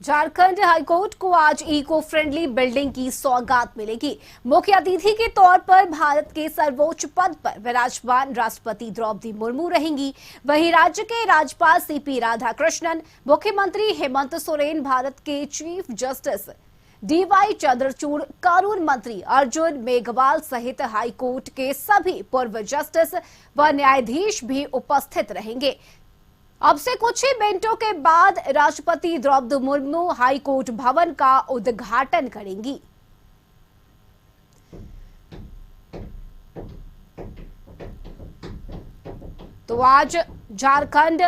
Jharkhand high court को आज eco friendly building की सौगात मिलेगी। मुख्य अतिथि के तौर पर भारत के सर्वोच्च पद पर विराजमान राष्ट्रपति द्रौपदी मुर्मू रहेंगी। वहीं राज्य के राज्यपाल सीपी राधाकृष्णन, मुख्यमंत्री हेमंत सोरेन, भारत के चीफ जस्टिस डीवाई चंद्रचूड़, कानून मंत्री अर्जुन मेघवाल सहित हाईकोर्ट के सभी पूर्व जस्टिस व न्यायाधीश भी उपस्थित रहेंगे। अब से कुछ ही मिनटों के बाद राष्ट्रपति द्रौपदी मुर्मू हाईकोर्ट भवन का उद्घाटन करेंगी। तो आज झारखंड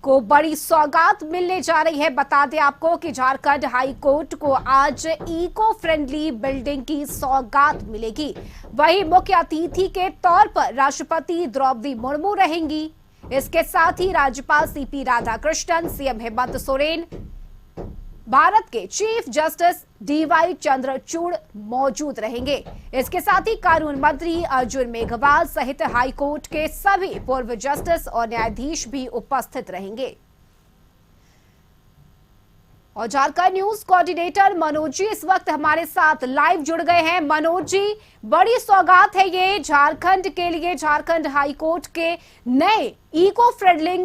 को बड़ी सौगात मिलने जा रही है। बता दें आपको कि झारखंड हाईकोर्ट को आज इको फ्रेंडली बिल्डिंग की सौगात मिलेगी। वहीं मुख्य अतिथि के तौर पर राष्ट्रपति द्रौपदी मुर्मू रहेंगी। इसके साथ ही राज्यपाल सीपी राधाकृष्णन, सीएम हेमंत सोरेन, भारत के चीफ जस्टिस डीवाई चंद्रचूड़ मौजूद रहेंगे। इसके साथ ही कानून मंत्री अर्जुन मेघवाल सहित हाईकोर्ट के सभी पूर्व जस्टिस और न्यायाधीश भी उपस्थित रहेंगे। और झारखंड न्यूज कोऑर्डिनेटर मनोज जी इस वक्त हमारे साथ लाइव जुड़ गए हैं। मनोज जी, बड़ी सौगात है ये झारखंड के लिए। झारखंड हाईकोर्ट के नए इको फ्रेंडली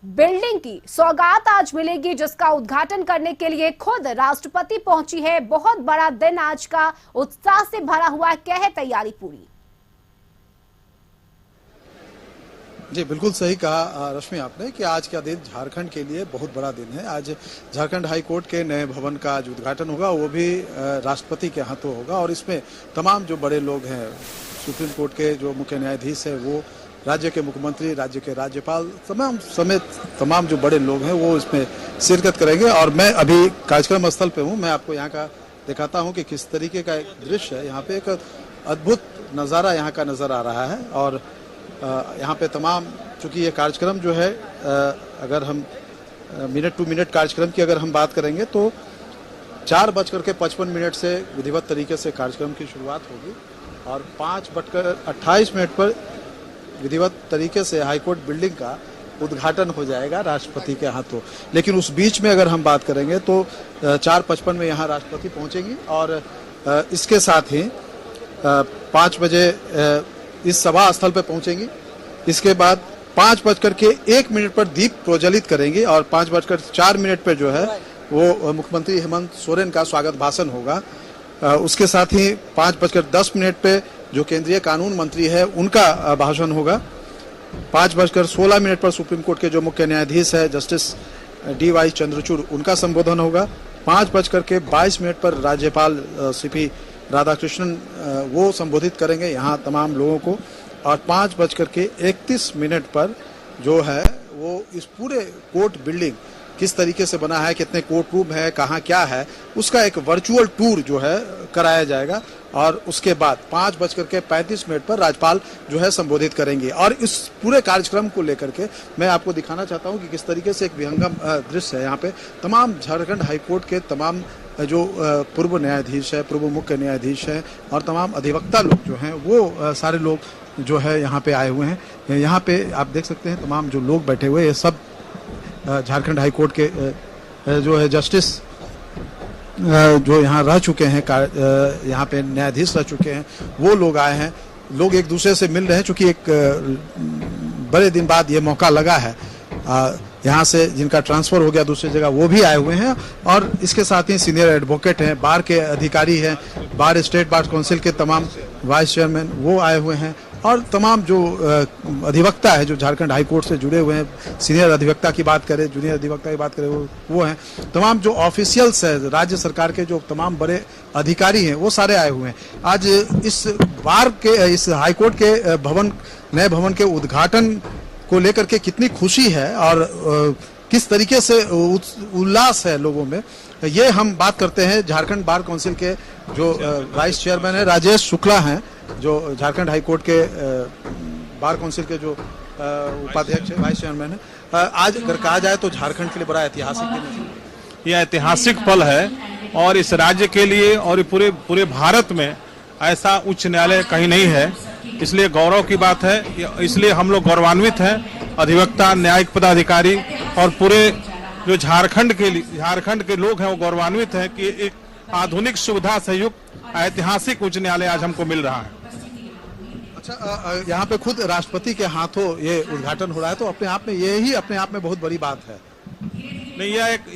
बिल्डिंग की सौगात आज मिलेगी, जिसका उद्घाटन करने के लिए खुद राष्ट्रपति पहुंची है। बहुत बड़ा दिन आज का, उत्साह से भरा हुआ है। क्या है तैयारी पूरी? जी बिल्कुल सही कहा रश्मि आपने कि आज का दिन झारखंड के लिए बहुत बड़ा दिन है। आज झारखंड हाई कोर्ट के नए भवन का जो उद्घाटन होगा वो भी राष्ट्रपति के हाथों होगा और इसमें तमाम जो बड़े लोग हैं, सुप्रीम कोर्ट के जो मुख्य न्यायाधीश है, वो राज्य के मुख्यमंत्री, राज्य के राज्यपाल समेत तमाम जो बड़े लोग हैं वो इसमें शिरकत करेंगे। और मैं अभी कार्यक्रम स्थल पे हूँ, मैं आपको यहाँ का दिखाता हूँ कि किस तरीके का एक दृश्य है। यहाँ पे एक अद्भुत नज़ारा यहाँ का नज़र आ रहा है। और यहाँ पे तमाम, चूंकि ये कार्यक्रम जो है, अगर हम मिनट टू मिनट कार्यक्रम की अगर हम बात करेंगे तो 4:55 से विधिवत तरीके से कार्यक्रम की शुरुआत होगी और 5:28 पर विधिवत तरीके से हाईकोर्ट बिल्डिंग का उद्घाटन हो जाएगा राष्ट्रपति के हाथों। लेकिन उस बीच में अगर हम बात करेंगे तो 4:55 में यहाँ राष्ट्रपति पहुँचेंगी और इसके साथ ही 5 बजे इस सभा स्थल पर पहुंचेंगी। इसके बाद 5:01 पर दीप प्रज्वलित करेंगी और 5:04 पर जो है वो मुख्यमंत्री हेमंत सोरेन का स्वागत भाषण होगा। उसके साथ ही 5:10 पे जो केंद्रीय कानून मंत्री है उनका भाषण होगा। 5:16 पर सुप्रीम कोर्ट के जो मुख्य न्यायाधीश है जस्टिस डीवाई चंद्रचूड़, उनका संबोधन होगा। 5:22 पर राज्यपाल सीपी राधाकृष्णन वो संबोधित करेंगे यहाँ तमाम लोगों को। और 5:31 पर जो है वो इस पूरे कोर्ट बिल्डिंग किस तरीके से बना है, कितने कोर्ट रूम है, कहाँ क्या है, उसका एक वर्चुअल टूर जो है कराया जाएगा। और उसके बाद 5:35 पर राज्यपाल जो है संबोधित करेंगे। और इस पूरे कार्यक्रम को लेकर के मैं आपको दिखाना चाहता हूँ कि किस तरीके से एक विहंगम दृश्य है। यहाँ पे तमाम झारखंड हाईकोर्ट के तमाम जो पूर्व न्यायाधीश है, पूर्व मुख्य न्यायाधीश है और तमाम अधिवक्ता लोग जो हैं वो सारे लोग जो है यहाँ पे आए हुए हैं। यहाँ पे आप देख सकते हैं तमाम जो लोग बैठे हुए, ये सब झारखंड हाई कोर्ट के जो है जस्टिस जो यहाँ रह चुके हैं, यहाँ पे न्यायाधीश रह चुके हैं, वो लोग आए हैं। लोग एक दूसरे से मिल रहे हैं, चूँकि एक बड़े दिन बाद ये मौका लगा है। यहाँ से जिनका ट्रांसफर हो गया दूसरी जगह वो भी आए हुए हैं। और इसके साथ ही सीनियर एडवोकेट हैं, बार के अधिकारी हैं, बार स्टेट बार काउंसिल के तमाम वाइस चेयरमैन वो आए हुए हैं। और तमाम जो अधिवक्ता है जो झारखंड हाई कोर्ट से जुड़े हुए हैं, सीनियर अधिवक्ता की बात करें, जूनियर अधिवक्ता की बात करें, वो हैं। तमाम जो ऑफिशियल्स है राज्य सरकार के, जो तमाम बड़े अधिकारी हैं, वो सारे आए हुए हैं। आज इस बार के, इस हाई कोर्ट के भवन, नए भवन के उद्घाटन को लेकर के कितनी खुशी है और किस तरीके से उल्लास है लोगों में, ये हम बात करते हैं झारखंड बार काउंसिल के जो वाइस चेयरमैन है राजेश शुक्ला हैं, जो झारखंड हाई कोर्ट के बार काउंसिल के जो उपाध्यक्ष है, वाइस चेयरमैन है। आज अगर कहा जाए तो झारखंड के लिए बड़ा ऐतिहासिक दिन है। यह ऐतिहासिक पल है और इस राज्य के लिए और पूरे भारत में ऐसा उच्च न्यायालय कहीं नहीं है, इसलिए गौरव की बात है। इसलिए हम लोग गौरवान्वित हैं, अधिवक्ता, न्यायिक पदाधिकारी और पूरे जो झारखंड के लोग हैं वो गौरवान्वित हैं कि एक आधुनिक सुविधा से युक्त ऐतिहासिक उच्च न्यायालय आज हमको मिल रहा है। अच्छा, यहाँ पे खुद राष्ट्रपति के हाथों ये उद्घाटन हो रहा है, तो अपने आप में यही अपने आप में बहुत बड़ी बात है। नहीं,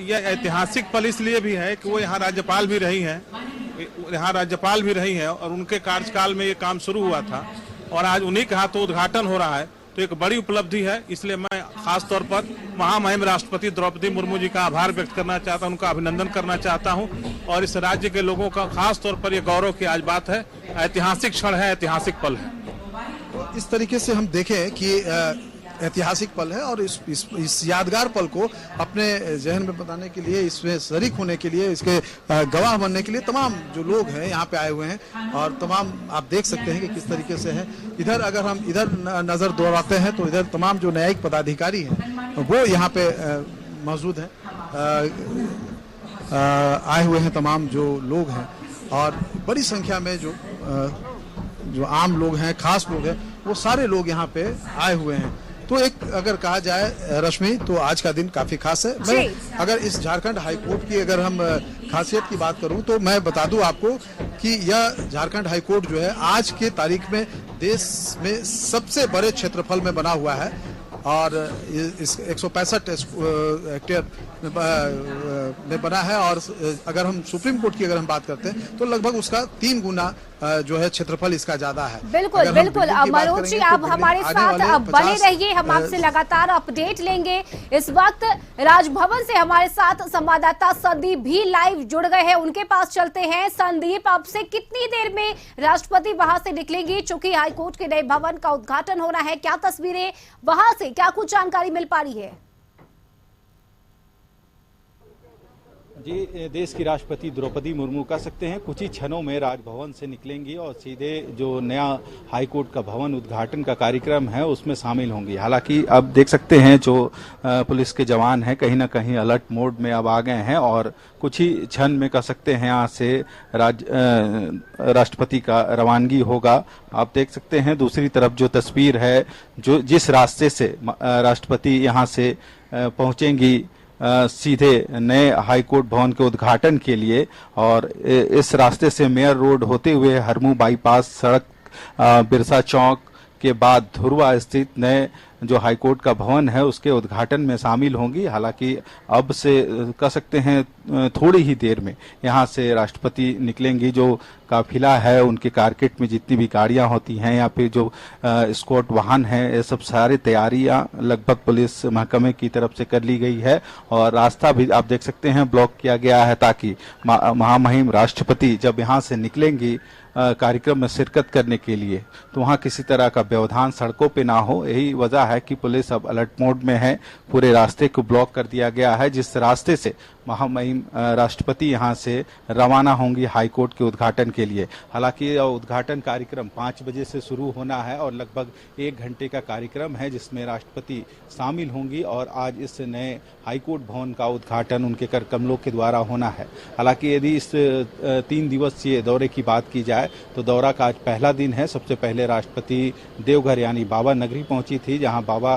यह ऐतिहासिक पल इसलिए भी है कि वो यहाँ राज्यपाल भी रही हैं और उनके कार्यकाल में ये काम शुरू हुआ था और आज उन्हीं के हाथों उद्घाटन हो रहा है, तो एक बड़ी उपलब्धि है। इसलिए मैं खास तौर पर महामहिम राष्ट्रपति द्रौपदी मुर्मू जी का आभार व्यक्त करना चाहता हूं, उनका अभिनंदन करना चाहता हूं और इस राज्य के लोगों का खास तौर पर यह गौरव की आज बात है, ऐतिहासिक क्षण है, ऐतिहासिक पल है। तो इस तरीके से हम देखें कि ऐतिहासिक पल है और इस यादगार पल को अपने जहन में बताने के लिए, इसमें शरीक होने के लिए, इसके गवाह बनने के लिए तमाम जो लोग हैं यहाँ पे आए हुए हैं और तमाम आप देख सकते हैं कि किस तरीके से है। इधर अगर हम इधर नजर दौड़ाते हैं तो इधर तमाम जो न्यायिक पदाधिकारी हैं वो यहाँ पे मौजूद हैं, आए हुए हैं तमाम जो लोग हैं और बड़ी संख्या में जो आम लोग हैं, खास लोग हैं, वो सारे लोग यहाँ पे आए हुए हैं। तो एक अगर कहा जाए रश्मि, तो आज का दिन काफी खास है। मैं अगर इस झारखंड हाईकोर्ट की अगर हम खासियत की बात करूं तो मैं बता दूं आपको कि यह झारखंड हाईकोर्ट जो है आज के तारीख में देश में सबसे बड़े क्षेत्रफल में बना हुआ है और इस 165 हेक्टेयर में बना है और अगर हम सुप्रीम कोर्ट की अगर हम बात करते हैं तो लगभग उसका 3 गुना जो है क्षेत्रफल इसका ज्यादा है। बिल्कुल बिल्कुल मनोज जी, आप हमारे साथ अब बने रहिए, हम आपसे लगातार अपडेट लेंगे। इस वक्त राजभवन से हमारे साथ संवाददाता संदीप भी लाइव जुड़ गए हैं, उनके पास चलते हैं। संदीप, आपसे कितनी देर में राष्ट्रपति वहां से निकलेंगी? चूंकि हाईकोर्ट के नए भवन का उद्घाटन होना है, क्या तस्वीरें वहां से, क्या कुछ जानकारी मिल पा रही है? जी, देश की राष्ट्रपति द्रौपदी मुर्मू कह सकते हैं कुछ ही क्षणों में राजभवन से निकलेंगी और सीधे जो नया हाईकोर्ट का भवन उद्घाटन का कार्यक्रम है उसमें शामिल होंगी। हालांकि अब देख सकते हैं जो पुलिस के जवान हैं कहीं ना कहीं अलर्ट मोड में अब आ गए हैं और कुछ ही क्षण में कह सकते हैं यहाँ से राष्ट्रपति का रवानगी होगा। आप देख सकते हैं दूसरी तरफ जो तस्वीर है, जो जिस रास्ते से राष्ट्रपति यहाँ से पहुंचेंगी सीधे नए हाईकोर्ट भवन के उद्घाटन के लिए, और इस रास्ते से मेयर रोड होते हुए हरमू बाईपास सड़क बिरसा चौक के बाद धुरवा स्थित नए जो हाईकोर्ट का भवन है उसके उद्घाटन में शामिल होंगी। हालांकि अब से कह सकते हैं थोड़ी ही देर में यहाँ से राष्ट्रपति निकलेंगी। जो काफिला है उनके कारकेट में जितनी भी गाड़ियां होती हैं या फिर जो स्कॉट वाहन हैं, ये सब सारी तैयारियां लगभग पुलिस महकमे की तरफ से कर ली गई है और रास्ता भी आप देख सकते हैं ब्लॉक किया गया है ताकि महामहिम राष्ट्रपति जब यहाँ से निकलेंगी कार्यक्रम में शिरकत करने के लिए तो वहाँ किसी तरह का व्यवधान सड़कों पे ना हो। यही वजह है कि पुलिस अब अलर्ट मोड में है, पूरे रास्ते को ब्लॉक कर दिया गया है जिस रास्ते से महामहिम राष्ट्रपति यहाँ से रवाना होंगी हाईकोर्ट के उद्घाटन के लिए। हालांकि उद्घाटन कार्यक्रम 5 बजे से शुरू होना है और लगभग 1 घंटे का कार्यक्रम है जिसमें राष्ट्रपति शामिल होंगी और आज इस नए हाईकोर्ट भवन का उद्घाटन उनके कर कमलों के द्वारा होना है। हालांकि यदि इस 3 दिवसीय दौरे की बात की जाए तो दौरा का आज पहला दिन है। सबसे पहले राष्ट्रपति देवघर यानी बाबा नगरी पहुंची थी, जहां बाबा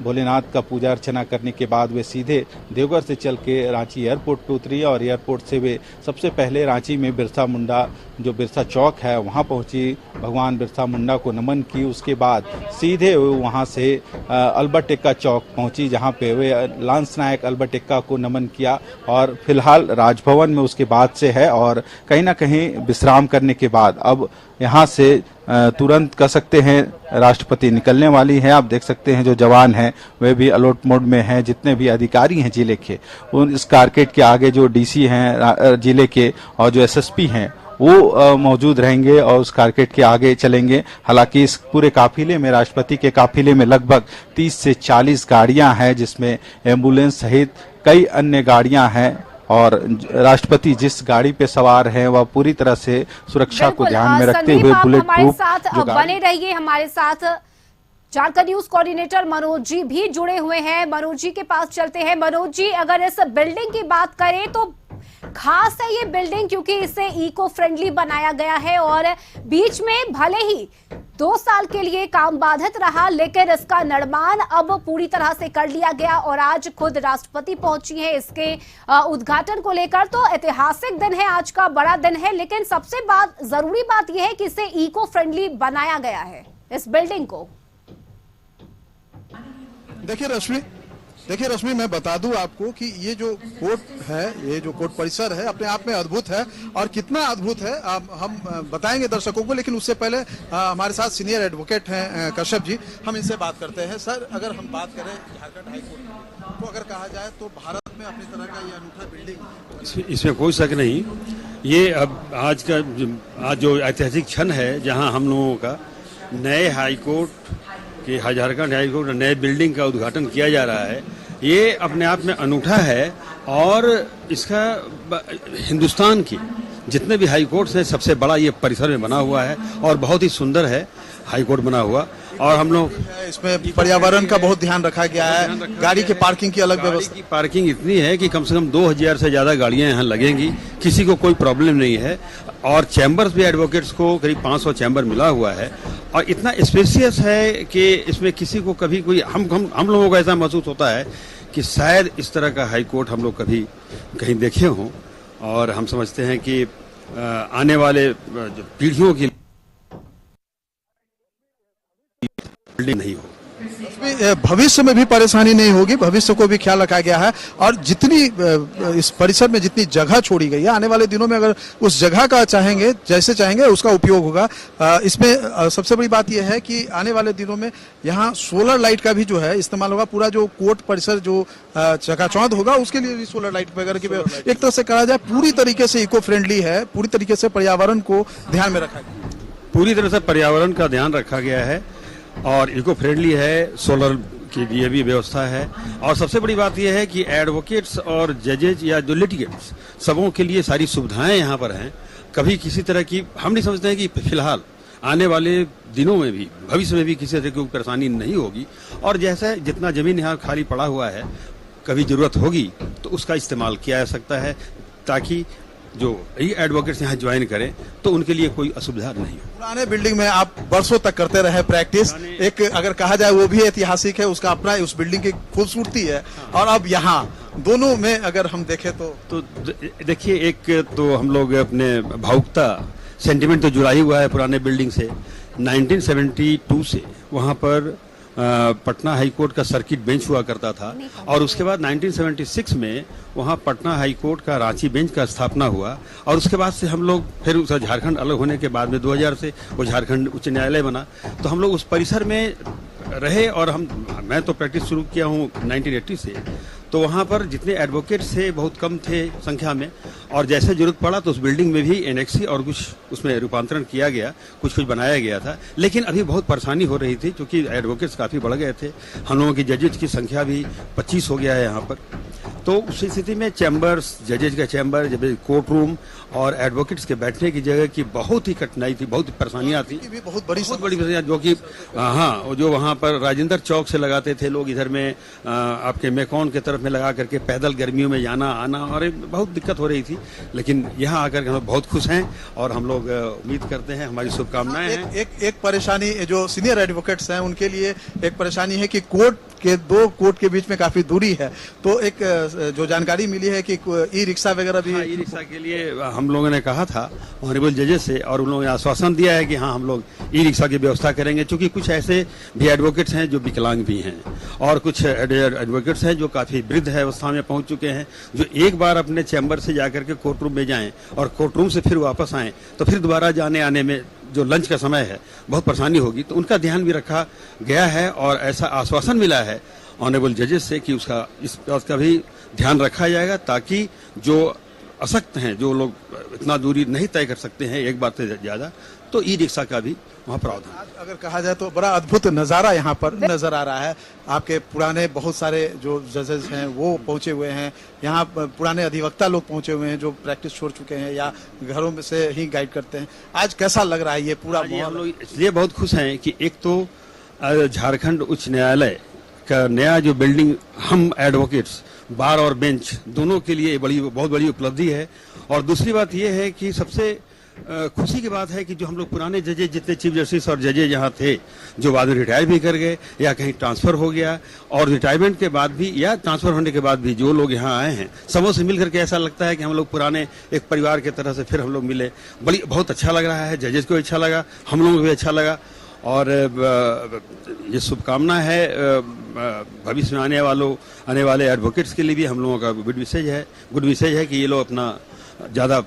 भोलेनाथ का पूजा अर्चना करने के बाद वे सीधे देवघर से चल के रांची एयरपोर्ट पे उतरी और एयरपोर्ट से वे सबसे पहले रांची में बिरसा मुंडा जो बिरसा चौक है वहां पहुंची, भगवान बिरसा मुंडा को नमन की। उसके बाद सीधे वहां से अल्बर्ट एक्का चौक पहुंची जहां पे वे लांस नायक अल्बर्ट एक्का को नमन किया और फिलहाल राजभवन में उसके बाद से है और कहीं ना कहीं विश्राम करने के बाद अब यहाँ से तुरंत कह सकते हैं राष्ट्रपति निकलने वाली है। आप देख सकते हैं जो जवान हैं वे भी अलर्ट मोड में हैं, जितने भी अधिकारी हैं जिले के उन इस कारकेट के आगे जो डीसी हैं जिले के और जो एसएसपी हैं वो मौजूद रहेंगे और उस कारकेट के आगे चलेंगे। हालांकि इस पूरे काफिले में राष्ट्रपति के काफिले में लगभग 30 से 40 गाड़ियां हैं जिसमें एम्बुलेंस सहित कई अन्य गाड़ियां हैं और राष्ट्रपति जिस गाड़ी पे सवार हैं वह पूरी तरह से सुरक्षा को ध्यान में रखते हुए बुलेट प्रूफ बने रहिए। हमारे साथ झारखंड न्यूज कोऑर्डिनेटर मनोज जी भी जुड़े हुए हैं, मनोज जी के पास चलते हैं। मनोज जी, अगर इस बिल्डिंग की बात करें तो खास है ये बिल्डिंग क्योंकि इसे इको फ्रेंडली बनाया गया है और बीच में भले ही 2 साल के लिए काम बाधित रहा, लेकिन इसका निर्माण अब पूरी तरह से कर लिया गया और आज खुद राष्ट्रपति पहुंची हैं इसके उद्घाटन को लेकर। तो ऐतिहासिक दिन है, आज का बड़ा दिन है, लेकिन सबसे जरूरी बात यह है कि इसे इको फ्रेंडली बनाया गया है इस बिल्डिंग को। देखिए रश्मि, मैं बता दूं आपको कि ये जो कोर्ट है, ये जो कोर्ट परिसर है अपने आप में अद्भुत है। और कितना अद्भुत है हम बताएंगे दर्शकों को, लेकिन उससे पहले हमारे साथ सीनियर एडवोकेट हैं कश्यप जी, हम इनसे बात करते हैं। सर, अगर हम बात करें झारखंड हाईकोर्ट को अगर कहा जाए तो भारत में अपनी तरह का ये अनूठा बिल्डिंग, इसमें कोई शक नहीं। ये अब आज जो ऐतिहासिक क्षण है जहां हम लोगों का नए हाईकोर्ट कि झारखंड हाईकोर्ट नए बिल्डिंग का उद्घाटन किया जा रहा है, ये अपने आप में अनूठा है। और इसका हिंदुस्तान की जितने भी हाईकोर्ट्स हैं सबसे बड़ा ये परिसर में बना हुआ है और बहुत ही सुंदर है हाईकोर्ट बना हुआ। और हम लोग इसमें पर्यावरण का बहुत ध्यान रखा गया है, गाड़ी की पार्किंग की अलग व्यवस्था, की पार्किंग इतनी है कि कम से कम 2000 से ज्यादा गाड़ियां यहाँ लगेंगी, किसी को कोई प्रॉब्लम नहीं है। और चैम्बर्स भी एडवोकेट्स को करीब 500 चैम्बर मिला हुआ है और इतना स्पेसियस है कि इसमें किसी को कभी कोई हम लोगों को ऐसा महसूस होता है कि शायद इस तरह का हाई कोर्ट हम लोग कभी कहीं देखे हों। और हम समझते हैं कि आने वाले पीढ़ियों की बिल्डिंग नहीं हो, भविष्य में भी परेशानी नहीं होगी, भविष्य को भी ख्याल रखा गया है। और जितनी इस परिसर में जितनी जगह छोड़ी गई है, आने वाले दिनों में अगर उस जगह का जैसे चाहेंगे उसका उपयोग होगा। इसमें सबसे बड़ी बात यह है कि आने वाले दिनों में यहाँ सोलर लाइट का भी जो है इस्तेमाल होगा। पूरा जो कोर्ट परिसर जो चकाचौंध होगा उसके लिए भी सोलर लाइट वगैरह की एक तरह से कहा जाए पूरी तरीके से इको फ्रेंडली है, पूरी तरीके से पर्यावरण को ध्यान में रखा गया, पूरी तरह से पर्यावरण का ध्यान रखा गया है और इको फ्रेंडली है, सोलर की ये भी व्यवस्था है। और सबसे बड़ी बात यह है कि एडवोकेट्स और जजेज या जो लिटिगेंट्स सबों के लिए सारी सुविधाएं यहाँ पर हैं। कभी किसी तरह की हम नहीं समझते हैं कि फिलहाल आने वाले दिनों में भी भविष्य में भी किसी तरह की परेशानी नहीं होगी। और जैसे जितना जमीन यहाँ खाली पड़ा हुआ है, कभी जरूरत होगी तो उसका इस्तेमाल किया जा सकता है ताकि जो एडवोकेट्स यहाँ ज्वाइन करें तो उनके लिए कोई असुविधा नहीं हो। पुराने बिल्डिंग में आप वर्षों तक करते रहे प्रैक्टिस, एक अगर कहा जाए वो भी ऐतिहासिक है, उसका अपना उस बिल्डिंग की खूबसूरती है। और अब यहाँ दोनों में अगर हम देखें तो देखिए, एक तो हम लोग अपने भावुकता सेंटिमेंट तो जुड़ा ही हुआ है पुराने बिल्डिंग से। 1972 से वहाँ पर पटना हाईकोर्ट का सर्किट बेंच हुआ करता था और उसके बाद 1976 में वहाँ पटना हाईकोर्ट का रांची बेंच का स्थापना हुआ। और उसके बाद से हम लोग फिर उसका झारखंड अलग होने के बाद में 2000 से वो झारखंड उच्च न्यायालय बना, तो हम लोग उस परिसर में रहे। और मैं तो प्रैक्टिस शुरू किया हूँ 1980 से, तो वहाँ पर जितने एडवोकेट्स थे बहुत कम थे संख्या में। और जैसे जरूरत पड़ा तो उस बिल्डिंग में भी एनेक्सी और कुछ उसमें रूपांतरण किया गया, कुछ बनाया गया था। लेकिन अभी बहुत परेशानी हो रही थी क्योंकि एडवोकेट्स काफ़ी बढ़ गए थे, हम लोगों की जजेज की संख्या भी 25 हो गया है यहाँ पर। तो उस स्थिति में चैम्बर्स, जजेज का चैम्बर, कोर्ट रूम और एडवोकेट्स के बैठने की जगह की बहुत ही कठिनाई थी, बहुत परेशानियां थी, बहुत बड़ी परेशानियां जो कि हाँ, जो वहाँ पर राजेंद्र चौक से लगाते थे लोग, इधर में आपके मेकॉन के तरफ में लगा करके पैदल गर्मियों में जाना आना, और बहुत दिक्कत हो रही थी। लेकिन यहाँ आकर के हम बहुत खुश हैं और हम लोग उम्मीद करते हैं, हमारी शुभकामनाएं हैं। एक परेशानी जो सीनियर एडवोकेट्स हैं उनके लिए एक परेशानी है कि दो कोर्ट के बीच में काफी दूरी है। तो एक जो जानकारी मिली है कि ई रिक्शा वगैरह भी, ई रिक्शा के लिए हम लोगों ने कहा था ऑनरेबल जजेस से और उन लोगों ने आश्वासन दिया है कि हाँ हम लोग ई रिक्शा की व्यवस्था करेंगे। क्योंकि कुछ ऐसे भी एडवोकेट्स हैं जो विकलांग भी हैं और कुछ एडवोकेट्स हैं जो काफी वृद्ध अवस्था में पहुंच चुके हैं, जो एक बार अपने चैम्बर से जाकर के कोर्ट रूम में जाएं और कोर्ट रूम से फिर वापस आएं तो फिर दोबारा जाने आने में जो लंच का समय है बहुत परेशानी होगी। तो उनका ध्यान भी रखा गया है और ऐसा आश्वासन मिला है ऑनरेबल जजेस से कि उसका भी ध्यान रखा जाएगा ताकि जो असक्त हैं, जो लोग इतना दूरी नहीं तय कर सकते हैं एक बार से ज्यादा, तो ई रिक्शा का भी वहाँ प्रावधान। अगर कहा जाए तो बड़ा अद्भुत नज़ारा यहाँ पर नजर आ रहा है। आपके पुराने बहुत सारे जो जजेस हैं वो पहुंचे हुए हैं, यहाँ पुराने अधिवक्ता लोग पहुंचे हुए हैं जो प्रैक्टिस छोड़ चुके हैं या घरों में से ही गाइड करते हैं। आज कैसा लग रहा है ये पूरा? हम लोग इसलिए बहुत खुश हैं कि एक तो झारखंड उच्च न्यायालय का नया जो बिल्डिंग, हम एडवोकेट्स बार और बेंच दोनों के लिए बहुत बड़ी उपलब्धि है। और दूसरी बात यह है कि सबसे खुशी की बात है कि जो हम लोग पुराने जजेज जितने चीफ जस्टिस और जजेज यहाँ थे, जो बाद में रिटायर भी कर गए या कहीं ट्रांसफर हो गया, और रिटायरमेंट के बाद भी या ट्रांसफर होने के बाद भी जो लोग यहाँ आए हैं, सबों से मिल करके ऐसा लगता है कि हम लोग पुराने एक परिवार की तरह से फिर हम लोग मिले। बहुत अच्छा लग रहा है, जजेज को अच्छा लगा, हम लोगों को भी अच्छा लगा। और ये शुभकामना है भविष्य में आने वाले एडवोकेट्स के लिए भी हम लोगों का गुड विशेष है कि ये लोग अपना ज़्यादा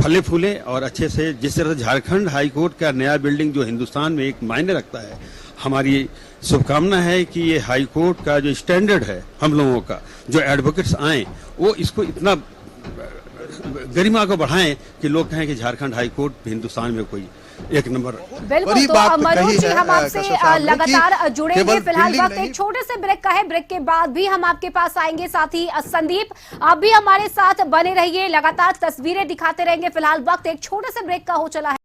फले फूले और अच्छे से, जिस तरह झारखंड हाई कोर्ट का नया बिल्डिंग जो हिंदुस्तान में एक मायने रखता है, हमारी शुभकामना है कि ये हाई कोर्ट का जो स्टैंडर्ड है हम लोगों का, जो एडवोकेट्स आए वो इसको इतना गरिमा को बढ़ाएं कि लोग कहें कि झारखंड हाई कोर्ट हिंदुस्तान में कोई एक नंबर। बिल्कुल, तो मनोज जी हम आपसे लगातार जुड़ेंगे। फिलहाल वक्त एक छोटे से ब्रेक का है, ब्रेक के बाद भी हम आपके पास आएंगे। साथ ही संदीप, आप भी हमारे साथ बने रहिए, लगातार तस्वीरें दिखाते रहेंगे। फिलहाल वक्त एक छोटे से ब्रेक का हो चला है।